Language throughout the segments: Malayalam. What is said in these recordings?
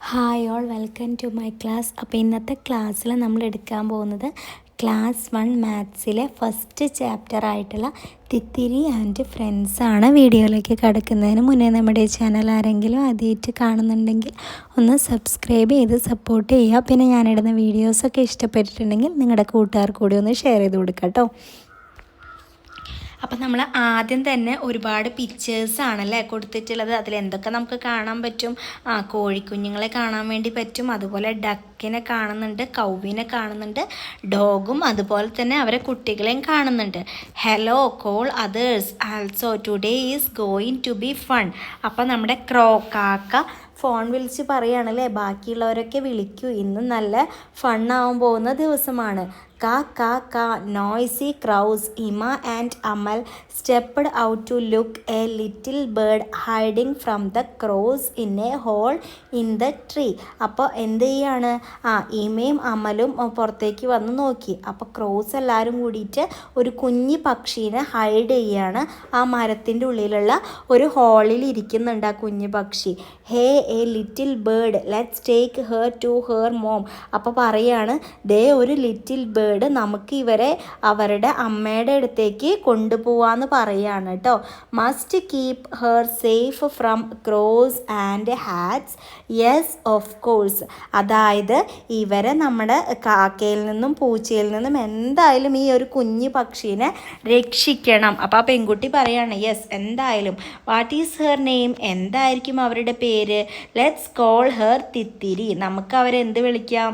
Hi all welcome to my class. അപ്പോൾ ഇന്നത്തെ ക്ലാസ്സിൽ നമ്മൾ എടുക്കാൻ പോകുന്നത് ക്ലാസ് 1 മാത്സിലെ ഫസ്റ്റ് ചാപ്റ്റർ ആയിട്ടുള്ള തിത്തിരി ആൻഡ് ഫ്രണ്ട്സ് ആണ്. വീഡിയോയിലേക്ക് കടക്കുന്നതിന് മുന്നേ നമ്മുടെ ചാനൽ ആരെങ്കിലും ആദ്യമായിട്ട് കാണുന്നുണ്ടെങ്കിൽ ഒന്ന് സബ്സ്ക്രൈബ് ചെയ്ത് സപ്പോർട്ട് ചെയ്യുക. പിന്നെ ഞാനിടുന്ന വീഡിയോസൊക്കെ ഇഷ്ടപ്പെട്ടിട്ടുണ്ടെങ്കിൽ നിങ്ങളുടെ കൂട്ടുകാർ കൂടി ഒന്ന് ഷെയർ ചെയ്ത് കൊടുക്കാം കേട്ടോ. അപ്പം നമ്മൾ ആദ്യം തന്നെ ഒരുപാട് പിക്ചേഴ്സാണല്ലേ കൊടുത്തിട്ടുള്ളത്. അതിലെന്തൊക്കെ നമുക്ക് കാണാൻ പറ്റും? കോഴിക്കുഞ്ഞുങ്ങളെ കാണാൻ വേണ്ടി പറ്റും, അതുപോലെ ഡക്കിനെ കാണുന്നുണ്ട്, കൗവിനെ കാണുന്നുണ്ട്, ഡോഗും അതുപോലെ തന്നെ അവരെ കുട്ടികളെയും കാണുന്നുണ്ട്. Hello call others also today is going to be fun. അപ്പം നമ്മുടെ കാക്ക ഫോൺ വിളിച്ച് പറയുകയാണല്ലേ, ബാക്കിയുള്ളവരൊക്കെ വിളിക്കൂ, ഇന്ന് നല്ല ഫണ്ണാവാൻ പോകുന്ന ദിവസമാണ്. Noisy crows. Ima and Amal stepped out to look a little bird hiding from the crows in a hole in the tree. അപ്പോൾ എന്ത് ചെയ്യാണ്? ഇമയും അമലും പുറത്തേക്ക് വന്ന് നോക്കി. അപ്പോൾ ക്രോസ് എല്ലാവരും കൂടിയിട്ട് ഒരു കുഞ്ഞി പക്ഷീനെ ഹൈഡ് ചെയ്യാണ്. ആ മരത്തിൻ്റെ ഉള്ളിലുള്ള ഒരു ഹോളിൽ ഇരിക്കുന്നുണ്ട് ആ കുഞ്ഞു പക്ഷി. Hey a little bird, let's take her to her mom. അപ്പോൾ പറയാണ്, ദേ ഒരു ലിറ്റിൽ ബേർഡ്, നമുക്ക് ഇവരെ അവരുടെ അമ്മയുടെ അടുത്തേക്ക് കൊണ്ടുപോവാന്ന് പറയാണ് കേട്ടോ. Must keep her safe from cross and hats. Yes of course. അതായത് ഇവരെ നമ്മുടെ കാക്കയിൽ നിന്നും പൂച്ചയിൽ നിന്നും എന്തായാലും ഈ ഒരു കുഞ്ഞു പക്ഷീനെ രക്ഷിക്കണം. അപ്പോൾ ആ പെൺകുട്ടി പറയാണ്, യെസ് എന്തായാലും. What is her name? എന്തായിരിക്കും അവരുടെ പേര്? Let's call her Thithiri. നമുക്ക് അവരെന്ത് വിളിക്കാം?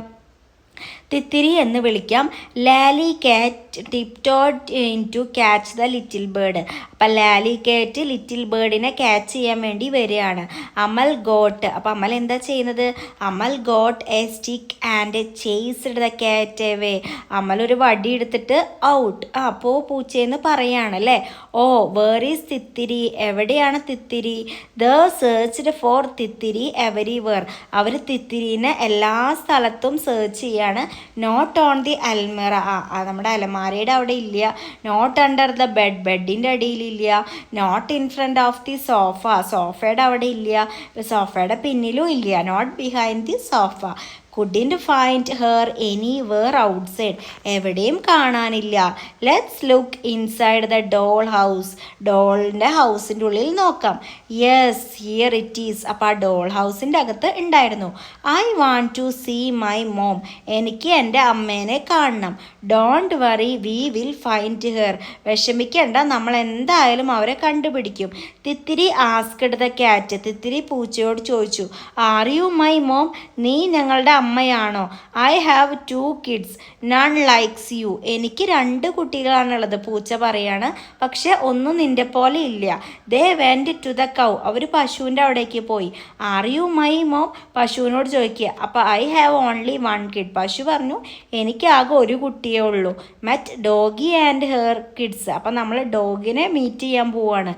തിത്തിരി എന്ന് വിളിക്കാം. Lali cat tiptoed in to catch the little bird. അപ്പം ലാലി കാറ്റ് ലിറ്റിൽ ബേർഡിനെ ക്യാച്ച് ചെയ്യാൻ വേണ്ടി വരികയാണ്. അമൽ ഗോട്ട്. അപ്പം അമൽ എന്താ ചെയ്യുന്നത്? Amal got a stick and chased the cat away. Amal ഒരു വടി എടുത്തിട്ട് ഔട്ട്. അപ്പോൾ പൂച്ചയെന്ന് പറയാണ് അല്ലേ. Oh where is Thithiri? എവിടെയാണ് Thithiri? The searched for Thithiri everywhere. അവർ തിത്തിരീനെ എല്ലാ സ്ഥലത്തും സെർച്ച് ചെയ്യാണ്. Not on the almirah. നമ്മുടെ അലമാരയുടെ അവിടെ ഇല്ല. നോട്ട് അണ്ടർ ദ ബെഡ്, ബെഡിൻ്റെ അടിയിലില്ല. Not in front of the sofa, സോഫയുടെ അവിടെ ഇല്ല. സോഫയുടെ പിന്നിലും ഇല്ല. Not behind the sofa. Couldn't find her anywhere outside. എവിടെയും കാണാനില്ല. Let's look inside the doll house. ഡോളിൻ്റെ ഹൗസിൻ്റെ ഉള്ളിൽ നോക്കാം. Yes here it is. അപ്പോൾ ആ ഡോൾ ഹൗസിൻ്റെ അകത്ത് ഉണ്ടായിരുന്നു. I want to see my mom. എനിക്ക് എൻ്റെ അമ്മേനെ കാണണം. Don't worry, we will find her. വിഷമിക്കേണ്ട, നമ്മൾ എന്തായാലും അവരെ കണ്ടുപിടിക്കും. Thithiri asked the cat. Thithiri പൂച്ചയോട് ചോദിച്ചു, ആർ യു മൈ മോം? നീ ഞങ്ങളുടെ അമ്മയാണോ? I have 2 kids, none likes you. എനിക്ക് 2 കുട്ടികളാണുള്ളത്. പൂച്ച പറയാണ്, പക്ഷെ ഒന്നും നിന്റെ പോലെ ഇല്ല. They went to the cow. അവർ പശുവിൻ്റെ അവിടേക്ക് പോയി. Are you my mom? പശുവിനോട് ചോദിക്കുക. അപ്പോൾ ഐ ഹാവ് ഓൺലി 1 കിഡ്. പശു പറഞ്ഞു, എനിക്ക് ആകെ ഒരു കുട്ടിയേ ഉള്ളൂ. Met doggy and her kids. അപ്പം നമ്മൾ ഡോഗിനെ മീറ്റ് ചെയ്യാൻ പോവാണ്.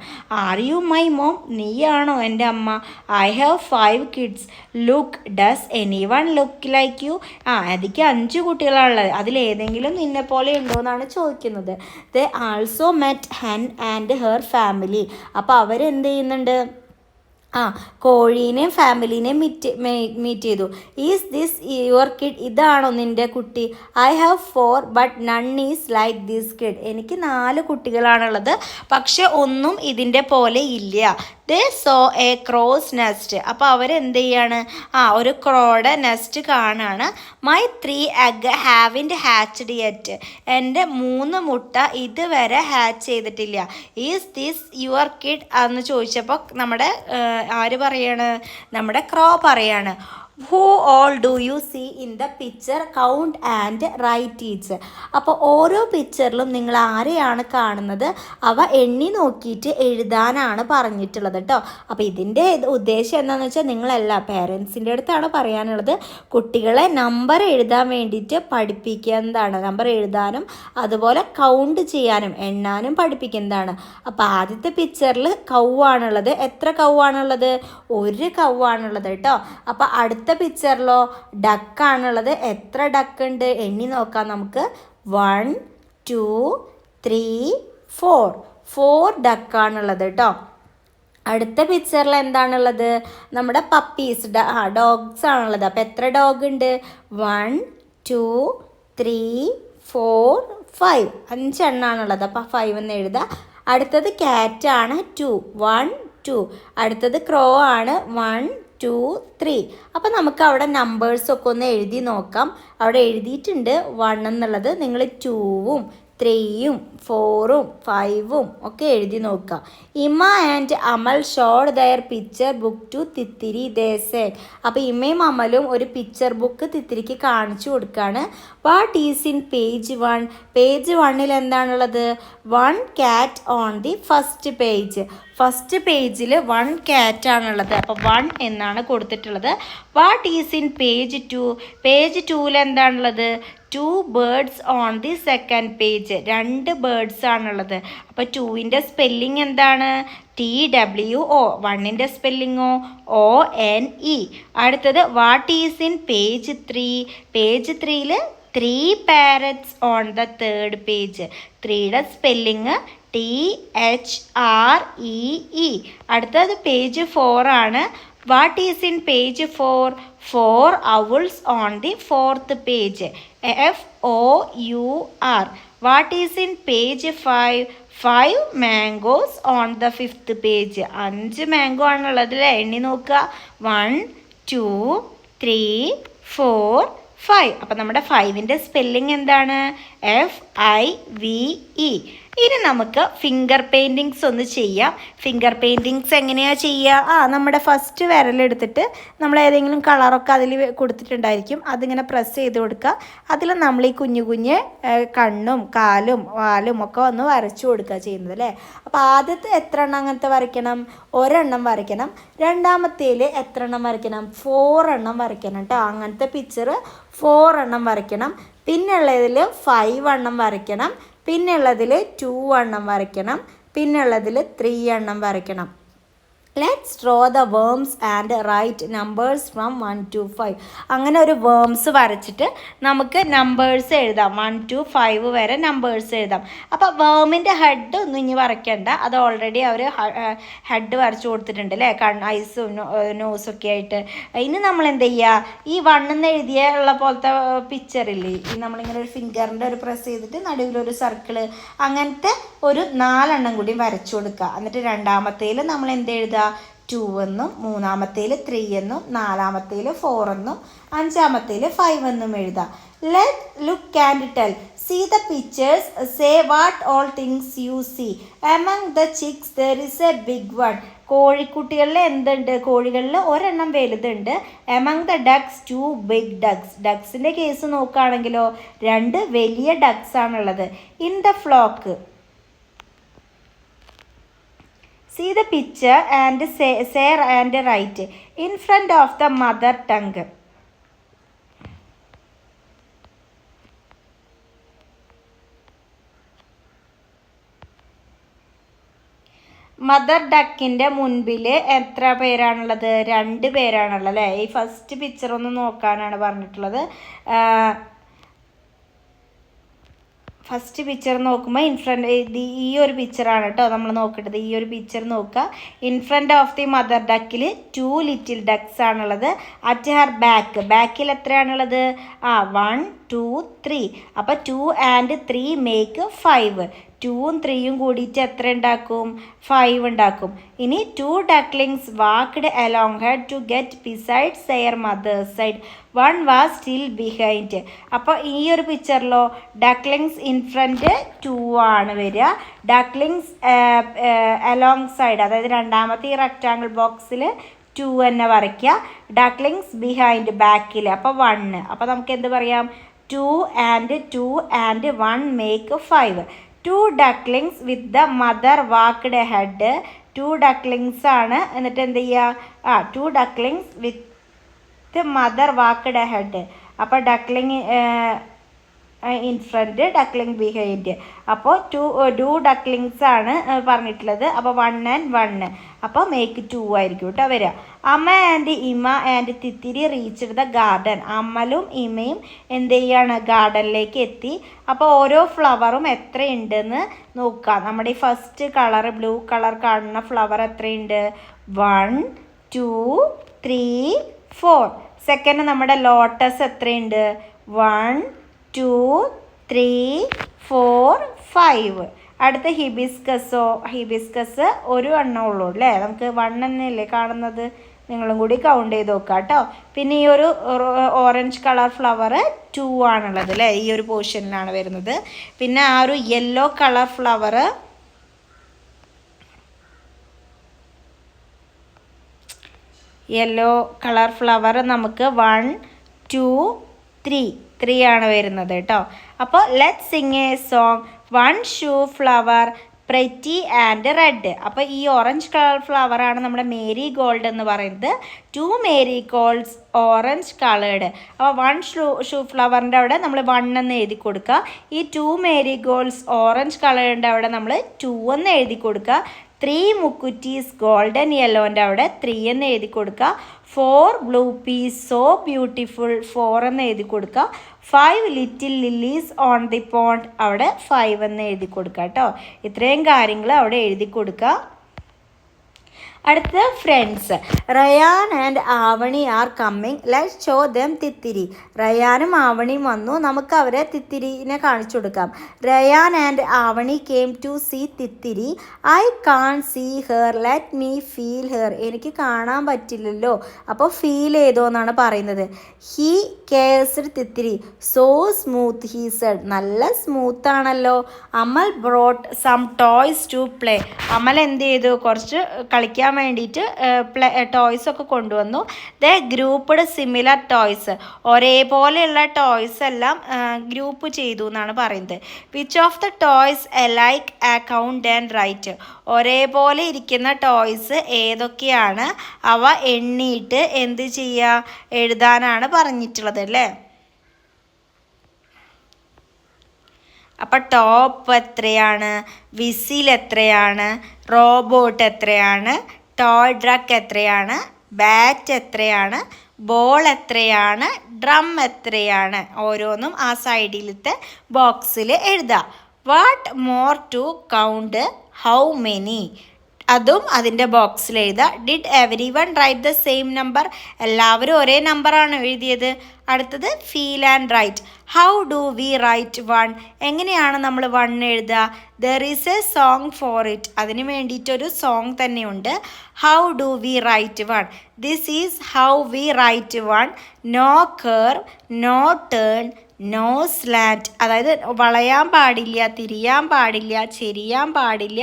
R you my mom? നീയാണോ എൻ്റെ അമ്മ? I have 5 kids. Look, does any one look like you? എനിക്ക് 5 കുട്ടികളാണുള്ളത്. അതിലേതെങ്കിലും നിന്നെ പോലെ ഉണ്ടോ എന്നാണ് ചോദിക്കുന്നത്. ദേ also met hen and her family. അപ്പോൾ അവരെന്ത് ചെയ്യുന്നുണ്ട്? കോഴീനെയും ഫാമിലീനെയും മീറ്റ് ചെയ്തു. Is this your kid? ഇതാണോ നിൻ്റെ കുട്ടി? I have 4 but none is like this kid. എനിക്ക് 4 കുട്ടികളാണുള്ളത്, പക്ഷെ ഒന്നും ഇതിൻ്റെ പോലെ ഇല്ല. They saw a crow's nest. അപ്പോൾ അവരെന്ത് ചെയ്യാണ്? ഒരു ക്രോയുടെ നെസ്റ്റ് കാണാണ്. My 3 egg haven't hatched yet. എൻ്റെ 3 മുട്ട ഇതുവരെ ഹാച്ച് ചെയ്തിട്ടില്ല. ഈസ് ദിസ് യുവർ കിഡ് എന്ന് ചോദിച്ചപ്പോൾ നമ്മുടെ ആര് പറയാണ്? നമ്മുടെ ക്രോ പറയാണ്. Who all do you see in the picture? Count and write each. അപ്പോൾ ഓരോ പിക്ചറിലും നിങ്ങൾ ആരെയാണ് കാണുന്നത് അവ എണ്ണി നോക്കിയിട്ട് എഴുതാനാണ് പറഞ്ഞിട്ടുള്ളത് കേട്ടോ. അപ്പോൾ ഇതിൻ്റെ ഉദ്ദേശം എന്താണെന്ന് വെച്ചാൽ, നിങ്ങളെല്ലാ പേരൻസിൻ്റെ അടുത്താണ് പറയാനുള്ളത്, കുട്ടികളെ നമ്പർ എഴുതാൻ വേണ്ടിയിട്ട് പഠിപ്പിക്കുന്നതാണ്. നമ്പർ എഴുതാനും അതുപോലെ കൗണ്ട് ചെയ്യാനും എണ്ണാനും പഠിപ്പിക്കുന്നതാണ്. അപ്പോൾ ആദ്യത്തെ പിക്ചറിൽ കൗവാണുള്ളത്. എത്ര കൗവാണുള്ളത്? 1 കൗവാണുള്ളത് കേട്ടോ. അപ്പോൾ അടുത്ത പിക്ചറിലോ ഡക്കാണുള്ളത്. എത്ര ഡക്ക് ഉണ്ട്? എണ്ണി നോക്കാം നമുക്ക്. 1 2 3 4 ഡക്കാണുള്ളത് കേട്ടോ. അടുത്ത പിക്ചറിൽ എന്താണുള്ളത്? നമ്മുടെ പപ്പീസ് ഡോഗ്സ് ആണുള്ളത്. അപ്പോൾ എത്ര ഡോഗ് ഉണ്ട്? 1 2 3 4 5 5 അപ്പോൾ 5 എന്ന് എഴുതാം. അടുത്തത് ക്യാറ്റ് ആണ് 2 1 2. അടുത്തത് ക്രോ ആണ് 1 2 3. അപ്പോൾ നമുക്ക് അവിടെ നമ്പേഴ്സൊക്കെ ഒന്ന് എഴുതി നോക്കാം. അവിടെ എഴുതിയിട്ടുണ്ട് 1 എന്നുള്ളത്. നിങ്ങൾ 2ഉം 3ഉം 4ഉം 5ഉം ഒക്കെ എഴുതി നോക്കുക. Ima and Amal showed their picture book to Thithiri ദേശൻ. അപ്പോൾ ഇമയും അമലും ഒരു പിക്ചർ ബുക്ക് തിത്തിരിക്ക് കാണിച്ചു കൊടുക്കുകയാണ്. What is in page 1? Page 1ൽ എന്താണുള്ളത്? 1 cat on the first page. First പേജിൽ 1 cat ആണുള്ളത്. അപ്പോൾ 1 എന്നാണ് കൊടുത്തിട്ടുള്ളത്. What is in page 2? Page 2ൽ എന്താണുള്ളത്? 2 birds on the second page. 2 birds ആണുള്ളത്. അപ്പോൾ 2ൻ്റെ സ്പെല്ലിംഗ് എന്താണ്? TWO. 1ൻ്റെ സ്പെല്ലിങ്ങോ? ONE. അടുത്തത് what is in page 3? Page 3ൽ 3 parrots on the third page. 3യുടെ സ്പെല്ലിങ് THREE. അടുത്തത് പേജ് 4 ആണ്. What is in page 4? 4 owls on the fourth page. FOUR. What is in page 5? 5 mangoes on the fifth page. 5 mango ആണുള്ളത്. എണ്ണി നോക്കുക. 1 2 3 4 5. അപ്പം നമ്മുടെ 5ൻ്റെ സ്പെല്ലിംഗ് എന്താണ്? FIVE. ഇനി നമുക്ക് ഫിംഗർ പെയിൻറ്റിങ്സ് ഒന്ന് ചെയ്യാം. ഫിംഗർ പെയിൻറ്റിങ്സ് എങ്ങനെയാണ് ചെയ്യുക? നമ്മുടെ ഫസ്റ്റ് വിരലെടുത്തിട്ട് നമ്മൾ ഏതെങ്കിലും കളറൊക്കെ അതിൽ കൊടുത്തിട്ടുണ്ടായിരിക്കും. അതിങ്ങനെ പ്രസ് ചെയ്ത് കൊടുക്കുക. അതിൽ നമ്മൾ ഈ കുഞ്ഞു കുഞ്ഞ് കണ്ണും കാലും വാലും ഒക്കെ ഒന്ന് വരച്ചു കൊടുക്കുക ചെയ്യുന്നത് അല്ലേ. അപ്പോൾ ആദ്യത്തെ എത്ര എണ്ണം അങ്ങനത്തെ വരയ്ക്കണം? ഒരെണ്ണം വരയ്ക്കണം. രണ്ടാമത്തേൽ എത്ര എണ്ണം വരയ്ക്കണം? 4 എണ്ണം വരയ്ക്കണം കേട്ടോ. അങ്ങനത്തെ പിക്ചർ 4 എണ്ണം വരയ്ക്കണം. പിന്നുള്ളതിൽ 5 എണ്ണം വരയ്ക്കണം. പിന്നുള്ളതിൽ 2 എണ്ണം വരയ്ക്കണം. പിന്നുള്ളതിൽ 3 എണ്ണം വരയ്ക്കണം. Let's draw the worms and write numbers from 1 to 5. അങ്ങനെ ഒരു വേംസ് വരച്ചിട്ട് നമുക്ക് നമ്പേഴ്സ് എഴുതാം. 1 to 5 വരെ നമ്പേഴ്സ് എഴുതാം. അപ്പോൾ വേമിൻ്റെ ഹെഡ് ഒന്നും ഇനി വരയ്ക്കണ്ട. അത് ഓൾറെഡി അവർ ഹെഡ് വരച്ചു കൊടുത്തിട്ടുണ്ട് അല്ലേ, ഐസും നോസൊക്കെ ആയിട്ട്. ഇനി നമ്മൾ എന്ത് ചെയ്യുക? ഈ 1 എന്ന് എഴുതിയുള്ള പോലത്തെ പിക്ചറില്ലേ, ഈ നമ്മളിങ്ങനെ ഒരു ഫിംഗറിൻ്റെ ഒരു പ്രസ് ചെയ്തിട്ട് നടുവിലൊരു സർക്കിള്, അങ്ങനത്തെ ഒരു 4 എണ്ണം കൂടി വരച്ചു കൊടുക്കുക. എന്നിട്ട് രണ്ടാമത്തേൽ നമ്മൾ എന്ത് എഴുതുക? 2 എന്നും, മൂന്നാമത്തേൽ 3 എന്നും, നാലാമത്തേൽ 4 എന്നും, അഞ്ചാമത്തേൽ 5 എന്നും എഴുതാം. Look and tell. See the pictures. Say what all things you see. Among the chicks there is a big one. കോഴിക്കുട്ടികളിൽ എന്തുണ്ട്? കോഴികളിൽ ഒരെണ്ണം വലുതുണ്ട്. Among the ducks 2 big ducks. ഡക്സിൻ്റെ കേസ് നോക്കുകയാണെങ്കിലോ 2 വലിയ ഡക്സ് ആണുള്ളത്. In the flock. See the picture and say and write in front of the mother tongue. Mother ഡക്കിൻ്റെ മുൻപിൽ എത്ര പേരാണുള്ളത്? 2 പേരാണുള്ളത് അല്ലേ. ഈ ഫസ്റ്റ് പിക്ചർ ഒന്ന് നോക്കാനാണ് പറഞ്ഞിട്ടുള്ളത്. ഫസ്റ്റ് പിക്ചർ നോക്കുമ്പോൾ ഈ ഒരു പിക്ചറാണ് കേട്ടോ നമ്മൾ നോക്കേണ്ടത്. ഈ ഒരു പിക്ചർ നോക്കുക. In front of the mother ഡക്കിൽ 2 ലിറ്റിൽ ഡക്സ് ആണുള്ളത്. അറ്റ് ഹർ ബാക്കിൽ എത്രയാണുള്ളത്? 1 2 3. അപ്പോൾ 2 and 3 make 5. 2ഉം 3ഉം കൂടിയിട്ട് എത്ര ഉണ്ടാക്കും? 5 ഉണ്ടാക്കും. ഇനി 2 ducklings walked along her to get beside their mother's side. 1 was still behind. അപ്പോൾ ഈ ഒരു പിക്ചറിലോ ഡക്ലിങ്സ് ഇൻ ഫ്രണ്ട് 2 ആണ് വരിക. ഡക്ലിങ്സ് അലോങ് സൈഡ്, അതായത് രണ്ടാമത്തെ ഈ റെക്റ്റാങ്കിൾ ബോക്സിൽ 2 തന്നെ വരയ്ക്കുക. ഡക്ലിങ്സ് ബിഹൈൻഡ് ബാക്കിൽ, അപ്പോൾ 1. അപ്പോൾ നമുക്ക് എന്ത് പറയാം? 2 and 2 and 1 make 5. 2 ducklings with the mother walked ahead. 2 ducklings ആണ്. എന്നിട്ട് എന്ത് ചെയ്യുക? 2 ducklings with the mother walked ahead. അപ്പോൾ ഇൻ ഫ്രണ്ട്, ഡക്ലിംഗ് ബിഹൈൻഡ്. അപ്പോൾ ടു ഡക്ലിങ്സ് ആണ് പറഞ്ഞിട്ടുള്ളത്. അപ്പോൾ 1 and 1, അപ്പോൾ മേക്ക് 2 ആയിരിക്കും കേട്ടോ വരിക. അമ്മ and Ima and Thithiri reached the garden. അമ്മലും ഇമയും എന്ത് ചെയ്യാണ്, ഗാർഡനിലേക്ക് എത്തി. അപ്പോൾ ഓരോ ഫ്ലവറും എത്രയുണ്ടെന്ന് നോക്കാം. നമ്മുടെ ഈ ഫസ്റ്റ് കളർ ബ്ലൂ കളർ കാണുന്ന ഫ്ലവർ എത്രയുണ്ട്? 1 2 3 4. സെക്കൻഡ് നമ്മുടെ ലോട്ടസ് എത്രയുണ്ട്? 1 2 3 4 5. അടുത്ത ഹിബിസ്കസ് ഒരു എണ്ണം ഉള്ളൂ അല്ലേ, നമുക്ക് 1 എന്നല്ലേ കാണുന്നത്. നിങ്ങളും കൂടി കൗണ്ട് ചെയ്ത് നോക്കാം കേട്ടോ. പിന്നെ ഈ ഒരു ഓറഞ്ച് കളർ ഫ്ലവർ 2 ആണുള്ളത് അല്ലേ, ഈ ഒരു പോർഷനിലാണ് വരുന്നത്. പിന്നെ ആ ഒരു യെല്ലോ കളർ ഫ്ലവർ നമുക്ക് 1 2 3 ആണ് വരുന്നത് കേട്ടോ. അപ്പോൾ let Singh A song. 1 shoe flower pretty and red. അപ്പോൾ ഈ ഓറഞ്ച് കളർ ഫ്ലവറാണ് നമ്മുടെ മേരി ഗോൾഡ് എന്ന് പറയുന്നത്. 2 മേരി ഗോൾഡ്സ് ഓറഞ്ച് കളേർഡ്. അപ്പോൾ 1 ഷൂ ഫ്ലവറിൻ്റെ അവിടെ നമ്മൾ 1 എന്ന് എഴുതി കൊടുക്കുക. ഈ 2 മേരി ഗോൾഡ്സ് ഓറഞ്ച് കളേർഡിൻ്റെ അവിടെ നമ്മൾ 2 എന്ന് എഴുതി കൊടുക്കുക. 3 മുക്കുറ്റീസ് ഗോൾഡൻ യെല്ലോൻ്റെ അവിടെ 3 എന്ന് എഴുതി കൊടുക്കുക. 4 ബ്ലൂ പീസ് സോ ബ്യൂട്ടിഫുൾ 4 എന്ന് എഴുതി കൊടുക്കുക. 5 little lilies on the pond അവിടെ 5 എന്ന് എഴുതി കൊടുക്കുക കേട്ടോ. ഇത്രയും കാര്യങ്ങൾ അവിടെ എഴുതി കൊടുക്കുക. അടുത്ത friends. Rayan and Avani are coming, let's show them Thithiri. റയാനും ആവണിയും വന്നു, നമുക്ക് അവരെ തിത്തിരിനെ കാണിച്ചു കൊടുക്കാം. Rayan and Avani came to see Thithiri. I can't see her, let me feel her. എനിക്ക് കാണാൻ പറ്റില്ലല്ലോ, അപ്പോൾ ഫീൽ ചെയ്തോ എന്നാണ് പറയുന്നത്. He caressed Thithiri, so smooth he said. നല്ല സ്മൂത്ത് ആണല്ലോ. Amal brought some toys to play. അമൽ എന്ത് ചെയ്തു, കുറച്ച് കളിക്കാൻ വേണ്ടിയിട്ട് ടോയ്സ് ഒക്കെ കൊണ്ടുവന്നു. ദേ ഗ്രൂപ്പ്ഡ് സിമിലർ ടോയ്സ്. ഒരേപോലെയുള്ള ടോയ്സ് എല്ലാം ഗ്രൂപ്പ് ചെയ്തു എന്നാണ് പറയുന്നത്. Which of the toys like account and write. ഒരേപോലെ ഇരിക്കുന്ന ടോയ്സ് ഏതൊക്കെയാണ്, അവ എണ്ണിയിട്ട് എന്ത് ചെയ്യുക, എഴുതാനാണ് പറഞ്ഞിട്ടുള്ളത് അല്ലേ. അപ്പം ടോപ്പ് എത്രയാണ്, വിസിൽ എത്രയാണ്, റോബോട്ട് എത്രയാണ്, ടോയ് ട്രക്ക് എത്രയാണ്, ബാറ്റ് എത്രയാണ്, ബോൾ എത്രയാണ്, ഡ്രം എത്രയാണ്, ഓരോന്നും ആ സൈഡിലത്തെ ബോക്സിൽ എഴുതാം. What more to count, how many, അതും അതിൻ്റെ ബോക്സിൽ എഴുതുക. Did every one write the same number, എല്ലാവരും ഒരേ നമ്പറാണ് എഴുതിയത്. അടുത്തത് feel and write. How do we write 1, എങ്ങനെയാണ് നമ്മൾ 1 എഴുതുക. There is a song for it, അതിന് വേണ്ടിയിട്ടൊരു സോങ് തന്നെയുണ്ട്. How do we write 1, this is how we write 1. No curve, no turn, no slant, അതായത് വളയാൻ പാടില്ല, തിരിയാൻ പാടില്ല, ചെരിയാൻ പാടില്ല,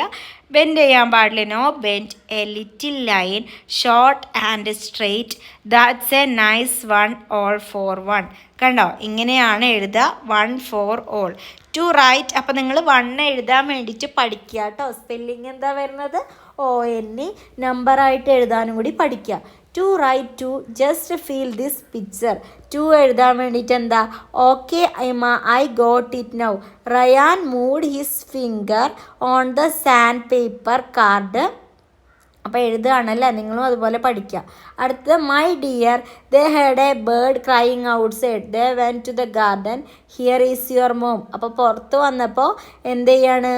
ബെൻഡ് ചെയ്യാൻ പാടില്ല. No bend, a little line, short and straight, that's a nice 1, all for 1. കണ്ടോ, ഇങ്ങനെയാണ് എഴുതുക. 1 for all. ടു റൈറ്റ്, അപ്പോൾ നിങ്ങൾ 1 എഴുതാൻ വേണ്ടിയിട്ട് പഠിക്കുക കേട്ടോ. സ്പെല്ലിങ് എന്താ വരുന്നത്, ON, നമ്പറായിട്ട് എഴുതാനും കൂടി പഠിക്കുക. To write 2, just feel this picture. 2 എഴുതാൻ വേണ്ടിയിട്ട് എന്താ, okay Emma, I got it now. Ryan moved his finger on the sand paper card. അപ്പോൾ എഴുതുകയാണല്ലേ, നിങ്ങളും അതുപോലെ പഠിക്കുക. അടുത്തത് my dear, they heard a bird crying outside, they went to the garden, here is your mom. അപ്പോൾ പുറത്ത് വന്നപ്പോൾ എന്ത് ചെയ്യാണ്,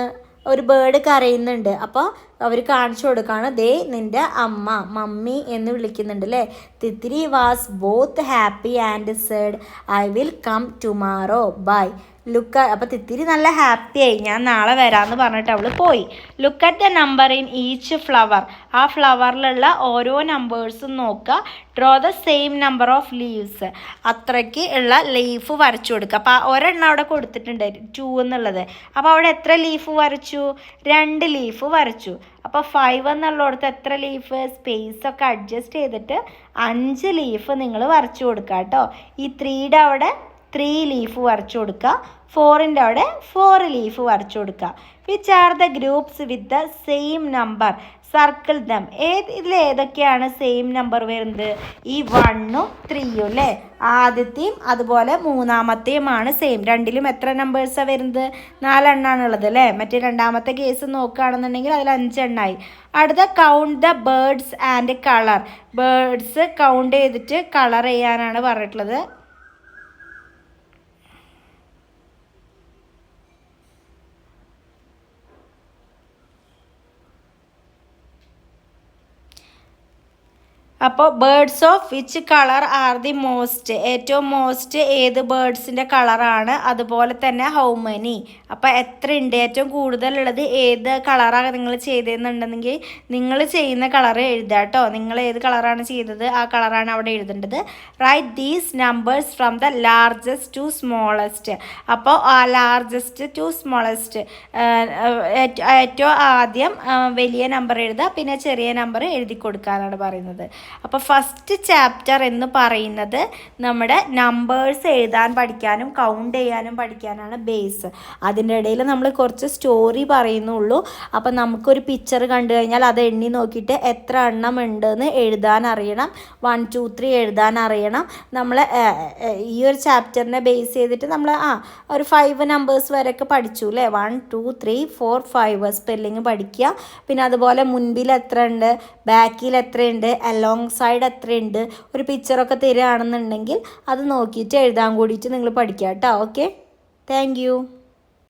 ഒരു ബേർഡ് കരയുന്നുണ്ട്. അപ്പോൾ അവർ കാണിച്ചു കൊടുക്കുകയാണ്, ദേ നിൻ്റെ അമ്മ, മമ്മി എന്ന് വിളിക്കുന്നുണ്ട് അല്ലേ. Thithiri was both happy and said I will come tomorrow, bye. Look, അപ്പോൾ തിത്തിരി നല്ല ഹാപ്പിയായി, ഞാൻ നാളെ വരാമെന്ന് പറഞ്ഞിട്ട് അവൾ പോയി. Look at the number in each flower, ആ ഫ്ലവറിലുള്ള ഓരോ നമ്പേഴ്സും നോക്കുക. Draw the same number of leaves, അത്രയ്ക്ക് ഉള്ള ലീഫ് വരച്ചു കൊടുക്കുക. അപ്പോൾ ഒരെണ്ണം അവിടെ കൊടുത്തിട്ടുണ്ട് 2 എന്നുള്ളത്. അപ്പോൾ അവിടെ എത്ര ലീഫ് വരച്ചു, 2 ലീഫ് വരച്ചു. അപ്പോൾ 5 എന്നുള്ളിടത്ത് എത്ര ലീഫ്, സ്പേസൊക്കെ അഡ്ജസ്റ്റ് ചെയ്തിട്ട് 5 ലീഫ് നിങ്ങൾ വരച്ചു കൊടുക്കുക കേട്ടോ. ഈ 3യുടെ അവിടെ 3 ലീഫ് വരച്ചു കൊടുക്കുക. 4ൻ്റെ അവിടെ 4 ലീഫ് വരച്ചു കൊടുക്കുക. Which are the groups with the same number, circle them. ഇതിലേതൊക്കെയാണ് സെയിം നമ്പർ വരുന്നത്? ഈ 1ഉം 3ഉം അല്ലേ? ആദ്യത്തെയും അതുപോലെ മൂന്നാമത്തെയുമാണ് സെയിം. രണ്ടിലും എത്ര നമ്പേഴ്സാണ് വരുന്നത്? 4 എണ്ണാണുള്ളത് അല്ലേ? മറ്റേ രണ്ടാമത്തെ കേസ് നോക്കുകയാണെന്നുണ്ടെങ്കിൽ അതിൽ 5 എണ്ണായി. അടുത്ത count the birds and colour. Birds count ചെയ്തിട്ട് കളർ ചെയ്യാനാണ് പറഞ്ഞിട്ടുള്ളത്. അപ്പോൾ birds of which colour are the most, ഏറ്റവും മോസ്റ്റ് ഏത് ബേർഡ്സിൻ്റെ കളറാണ്, അതുപോലെ തന്നെ ഹൗ മെനി. അപ്പോൾ എത്ര ഉണ്ട്, ഏറ്റവും കൂടുതലുള്ളത് ഏത് കളറാണ് നിങ്ങൾ ചെയ്തതെന്നുണ്ടെങ്കിൽ നിങ്ങൾ ചെയ്യുന്ന കളർ എഴുതുക കേട്ടോ. നിങ്ങൾ ഏത് കളറാണ് ചെയ്തത് ആ കളറാണ് അവിടെ എഴുതേണ്ടത്. Write these numbers from the largest to smallest. അപ്പോൾ ആ ലാർജസ്റ്റ് ടു സ്മോളസ്റ്റ്, ഏറ്റവും ആദ്യം വലിയ നമ്പർ എഴുതുക, പിന്നെ ചെറിയ നമ്പർ എഴുതി കൊടുക്കാനാണ് പറയുന്നത്. അപ്പോൾ ഫസ്റ്റ് ചാപ്റ്റർ എന്ന് പറയുന്നത് നമ്മുടെ നമ്പേഴ്സ് എഴുതാൻ പഠിക്കാനും കൗണ്ട് ചെയ്യാനും പഠിക്കാനാണ് ബേസ്. അതിൻ്റെ ഇടയിൽ നമ്മൾ കുറച്ച് സ്റ്റോറി പറയുന്നുള്ളൂ. അപ്പോൾ നമുക്കൊരു പിക്ചർ കണ്ടു കഴിഞ്ഞാൽ അത് എണ്ണി നോക്കിയിട്ട് എത്ര എണ്ണം ഉണ്ടെന്ന് എഴുതാൻ അറിയണം. 1 2 3 എഴുതാൻ അറിയണം. നമ്മൾ ഈ ഒരു ചാപ്റ്ററിനെ ബേസ് ചെയ്തിട്ട് നമ്മൾ ഒരു 5 നമ്പേഴ്സ് വരെയൊക്കെ പഠിച്ചു അല്ലേ? 1 2 3 4 5 സ്പെല്ലിങ് പഠിക്കുക. പിന്നെ അതുപോലെ മുൻപിൽ എത്ര ഉണ്ട്, ബാക്കിൽ എത്രയുണ്ട്, അലോങ് സൈഡ് എത്രയുണ്ട്, ഒരു പിക്ചറൊക്കെ തരികയാണെന്നുണ്ടെങ്കിൽ അത് നോക്കിയിട്ട് എഴുതാൻ കൂടിയിട്ട് നിങ്ങൾ പഠിക്കുക കേട്ടോ. Okay, thank you.